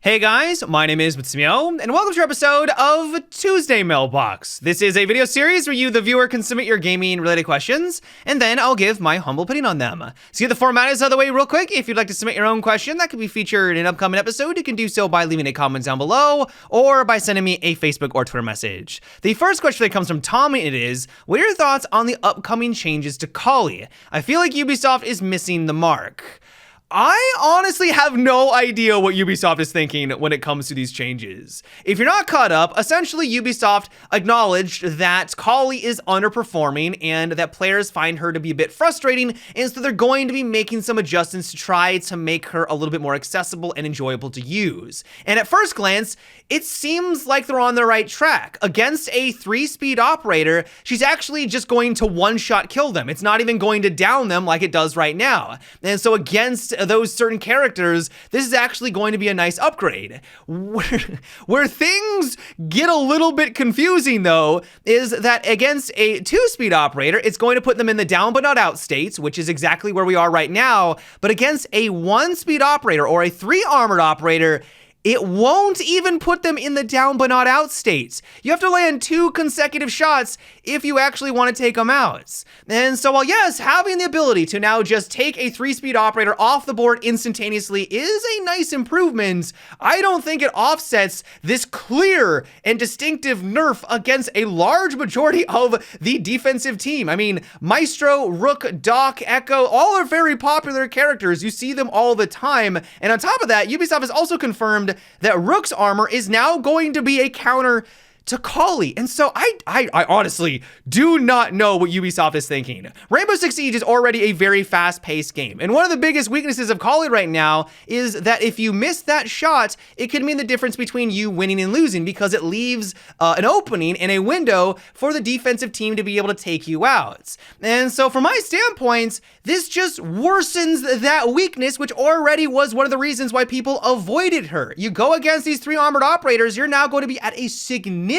Hey guys, my name is Matsumo, and welcome to our episode of Tuesday Mailbox. This is a video series where you, the viewer, can submit your gaming-related questions, and then I'll give my humble opinion on them. So the format is out of the way real quick. If you'd like to submit your own question that could be featured in an upcoming episode, you can do so by leaving a comment down below, or by sending me a Facebook or Twitter message. The first question that comes from Tommy, and it is, what are your thoughts on the upcoming changes to Kali? I feel like Ubisoft is missing the mark. I honestly have no idea what Ubisoft is thinking when it comes to these changes. If you're not caught up, essentially Ubisoft acknowledged that Kali is underperforming and that players find her to be a bit frustrating, and so they're going to be making some adjustments to try to make her a little bit more accessible and enjoyable to use. And at first glance, it seems like they're on the right track. Against a 3-speed operator, she's actually just going to one-shot kill them. It's not even going to down them like it does right now. And so against those certain characters, this is actually going to be a nice upgrade. Where things get a little bit confusing, though, is that against a 2-speed operator, it's going to put them in the down but not out states, which is exactly where we are right now. But against a 1-speed operator or a 3-armored operator, it won't even put them in the down but not out states. You have to land 2 consecutive shots if you actually want to take them out. And so while yes, having the ability to now just take a 3-speed operator off the board instantaneously is a nice improvement, I don't think it offsets this clear and distinctive nerf against a large majority of the defensive team. I mean, Maestro, Rook, Doc, Echo, all are very popular characters. You see them all the time. And on top of that, Ubisoft has also confirmed that Rook's armor is now going to be a counter to Kali. And so I honestly do not know what Ubisoft is thinking. Rainbow Six Siege is already a very fast-paced game. And one of the biggest weaknesses of Kali right now is that if you miss that shot, it could mean the difference between you winning and losing, because it leaves an opening and a window for the defensive team to be able to take you out. And so from my standpoint, this just worsens that weakness, which already was one of the reasons why people avoided her. You go against these 3 armored operators, you're now going to be at a significant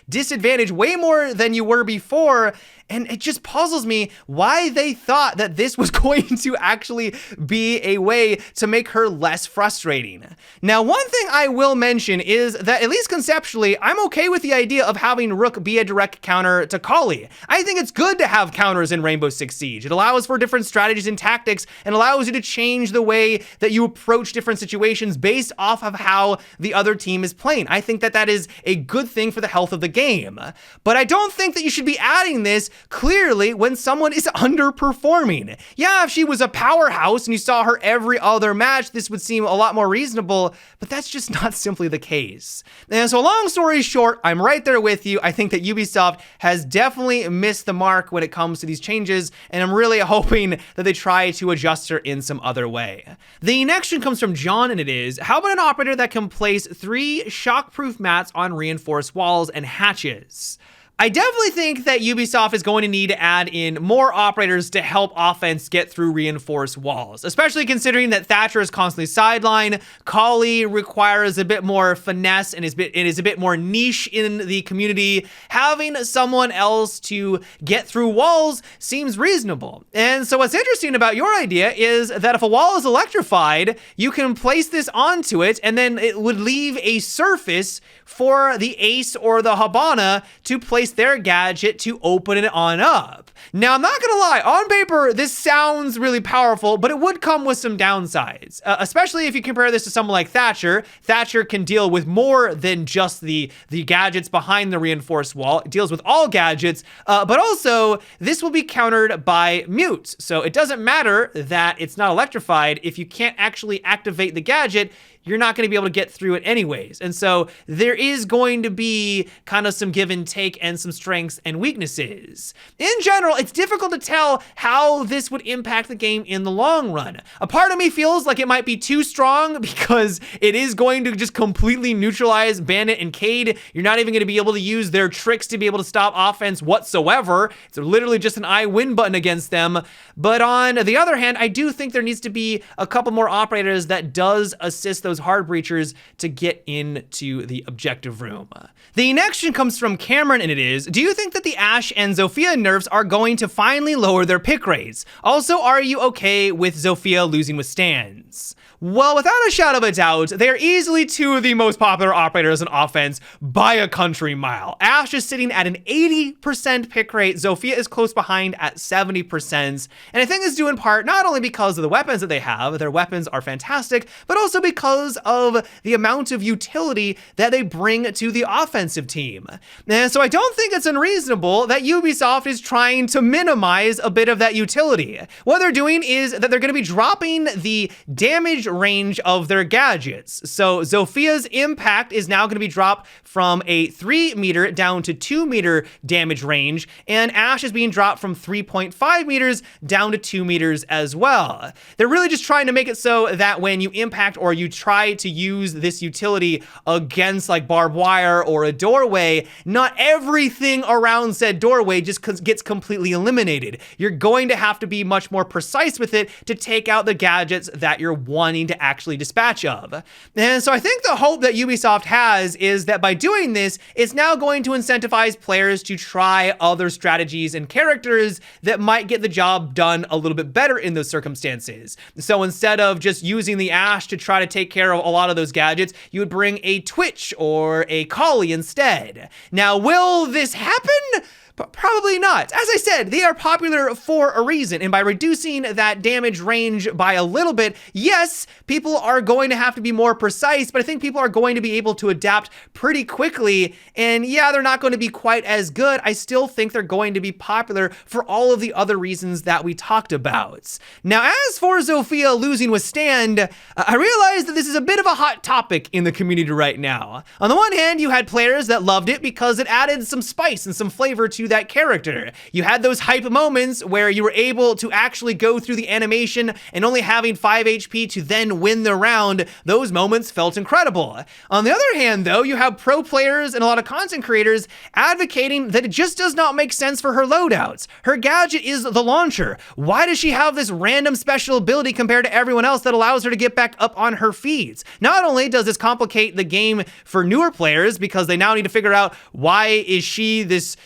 disadvantage, way more than you were before. And it just puzzles me why they thought that this was going to actually be a way to make her less frustrating. Now, one thing I will mention is that, at least conceptually, I'm okay with the idea of having Rook be a direct counter to Kali. I think it's good to have counters in Rainbow Six Siege. It allows for different strategies and tactics and allows you to change the way that you approach different situations based off of how the other team is playing. I think that that is a good thing for the health of the game. But I don't think that you should be adding this clearly when someone is underperforming. Yeah, if she was a powerhouse and you saw her every other match, this would seem a lot more reasonable, but that's just not simply the case. And so long story short, I'm right there with you. I think that Ubisoft has definitely missed the mark when it comes to these changes, and I'm really hoping that they try to adjust her in some other way. The next one comes from John, and it is, how about an operator that can place 3 shockproof mats on reinforced walls and hatches? I definitely think that Ubisoft is going to need to add in more operators to help offense get through reinforced walls, especially considering that Thatcher is constantly sidelined. Kali requires a bit more finesse and is a bit more niche in the community. Having someone else to get through walls seems reasonable. And so what's interesting about your idea is that if a wall is electrified, you can place this onto it, and then it would leave a surface for the Ace or the Habana to place their gadget to open it on up. Now, I'm not gonna lie, on paper, this sounds really powerful, but it would come with some downsides, especially if you compare this to someone like Thatcher. Thatcher can deal with more than just the gadgets behind the reinforced wall. It deals with all gadgets, but also this will be countered by mutes. So it doesn't matter that it's not electrified. If you can't actually activate the gadget, you're not going to be able to get through it anyways. And so there is going to be kind of some give and take and some strengths and weaknesses. In general, it's difficult to tell how this would impact the game in the long run. A part of me feels like it might be too strong because it is going to just completely neutralize Bandit and Cade. You're not even going to be able to use their tricks to be able to stop offense whatsoever. It's literally just an I win button against them. But on the other hand, I do think there needs to be a couple more operators that does assist those hard breachers to get into the objective room. The next one comes from Cameron, and it is, do you think that the Ashe and Zofia nerfs are going to finally lower their pick rates? Also, are you okay with Zofia losing with stands? Well, without a shadow of a doubt, they are easily two of the most popular operators on offense by a country mile. Ashe is sitting at an 80% pick rate. Zofia is close behind at 70%. And I think this is due in part not only because of the weapons that they have, their weapons are fantastic, but also because of the amount of utility that they bring to the offensive team. And so I don't think it's unreasonable that Ubisoft is trying to minimize a bit of that utility. What they're doing is that they're going to be dropping the damage range of their gadgets. So Zofia's impact is now going to be dropped from a 3 meter down to 2 meter damage range, and Ashe is being dropped from 3.5 meters down to 2 meters as well. They're really just trying to make it so that when you impact or you try to use this utility against like barbed wire or a doorway, not everything around said doorway just gets completely eliminated. You're going to have to be much more precise with it to take out the gadgets that you're wanting to actually dispatch of. And so I think the hope that Ubisoft has is that by doing this, it's now going to incentivize players to try other strategies and characters that might get the job done a little bit better in those circumstances. So instead of just using the Ashe to try to take care of a lot of those gadgets, you would bring a Twitch or a Collie instead. Now, will this happen? But probably not. As I said, they are popular for a reason, and by reducing that damage range by a little bit, yes, people are going to have to be more precise, but I think people are going to be able to adapt pretty quickly, and yeah, they're not going to be quite as good. I still think they're going to be popular for all of the other reasons that we talked about. Now, as for Zofia losing Withstand, I realize that this is a bit of a hot topic in the community right now. On the one hand, you had players that loved it because it added some spice and some flavor to that character. You had those hype moments where you were able to actually go through the animation and only having 5 HP to then win the round. Those moments felt incredible. On the other hand, though, you have pro players and a lot of content creators advocating that it just does not make sense for her loadouts. Her gadget is the launcher. Why does she have this random special ability compared to everyone else that allows her to get back up on her feet? Not only does this complicate the game for newer players because they now need to figure out why is she this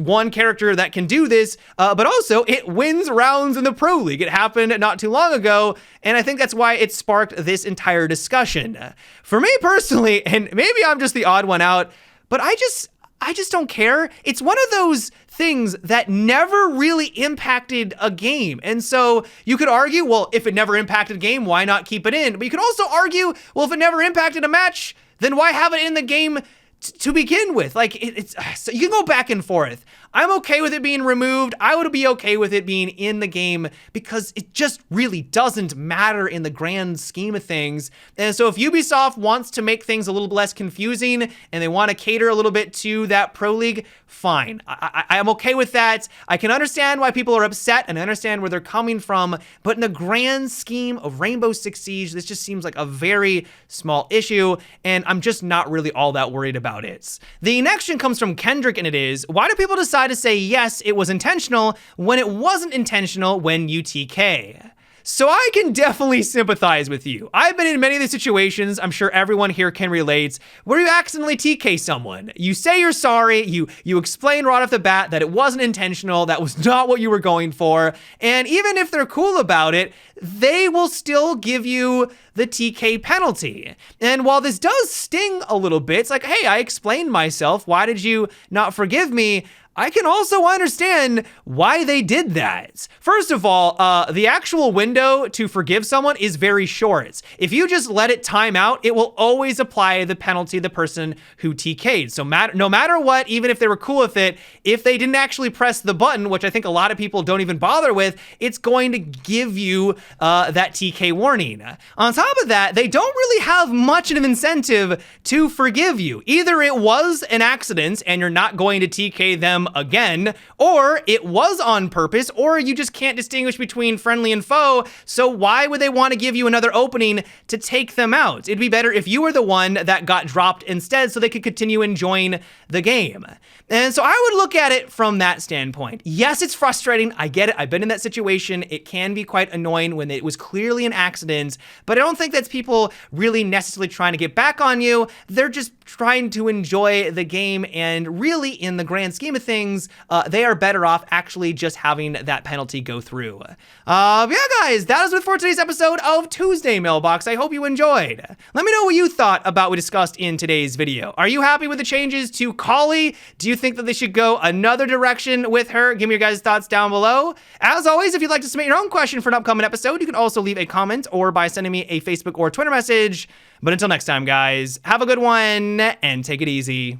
one character that can do this, but also it wins rounds in the Pro League. It happened not too long ago, and I think that's why it sparked this entire discussion. For me personally, and maybe I'm just the odd one out, but I just don't care. It's one of those things that never really impacted a game. And so you could argue, well, if it never impacted a game, why not keep it in? But you could also argue, well, if it never impacted a match, then why have it in the game to begin with? Like, it's so you can go back and forth. I'm okay with it being removed. I would be okay with it being in the game because it just really doesn't matter in the grand scheme of things. And so if Ubisoft wants to make things a little less confusing and they want to cater a little bit to that Pro League, fine. I'm okay with that. I can understand why people are upset and I understand where they're coming from, but in the grand scheme of Rainbow Six Siege, this just seems like a very small issue, and I'm just not really all that worried about it. The next one comes from Kendrick, and it is, why do people decide to say yes, it was intentional when it wasn't intentional when you TK? So I can definitely sympathize with you. I've been in many of these situations, I'm sure everyone here can relate, where you accidentally TK someone. You say you're sorry, you explain right off the bat that it wasn't intentional, that was not what you were going for, and even if they're cool about it, they will still give you the TK penalty. And while this does sting a little bit, it's like, hey, I explained myself, why did you not forgive me? I can also understand why they did that. First of all, the actual window to forgive someone is very short. If you just let it time out, it will always apply the penalty to the person who TK'd. So no matter what, even if they were cool with it, if they didn't actually press the button, which I think a lot of people don't even bother with, it's going to give you that TK warning. On top of that, they don't really have much of an incentive to forgive you. Either it was an accident and you're not going to TK them again, or it was on purpose, or you just can't distinguish between friendly and foe, so why would they want to give you another opening to take them out? It'd be better if you were the one that got dropped instead so they could continue enjoying the game. And so I would look at it from that standpoint. Yes, it's frustrating. I get it. I've been in that situation. It can be quite annoying when it was clearly an accident, but I don't think that's people really necessarily trying to get back on you. They're just trying to enjoy the game, and really in the grand scheme of things, things, they are better off actually just having that penalty go through. Yeah, guys, that is it for today's episode of Tuesday Mailbox. I hope you enjoyed. Let me know what you thought about what we discussed in today's video. Are you happy with the changes to Kali? Do you think that they should go another direction with her? Give me your guys' thoughts down below. As always, if you'd like to submit your own question for an upcoming episode, you can also leave a comment or by sending me a Facebook or Twitter message. But until next time, guys, have a good one and take it easy.